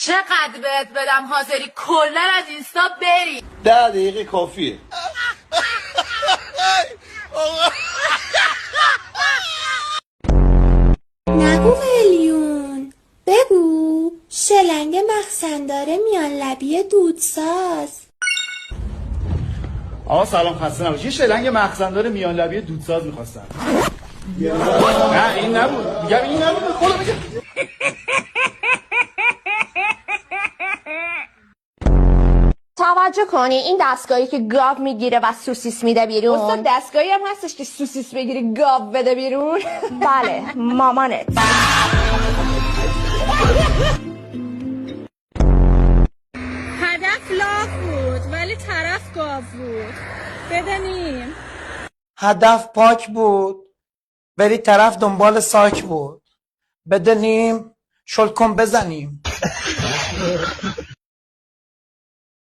چقدر بهت بدم حاضری کلا از اینستا بری؟ 10 دقیقه کافیه. نگو قلیون، بگو شلنگ مخزنداره میان لبی دودساز. آقا سلام، خسته نباشید. یه شلنگ مخزندار میان لبی دودساز می‌خواستم. نه این نبود، میگم این نبود، خدا بگم. توجه کنی این دستگاهی که گاو میگیره و سوسیس میده بیرون. استاد دستگاهی هم هستش که سوسیس بگیری گاو بده بیرون. بله، مامانت. هدف لاف بود ولی طرف گاو بود. بدنیم هدف پاک بود ولی طرف دنبال ساک بود. بدنیم شل کن بزنیم.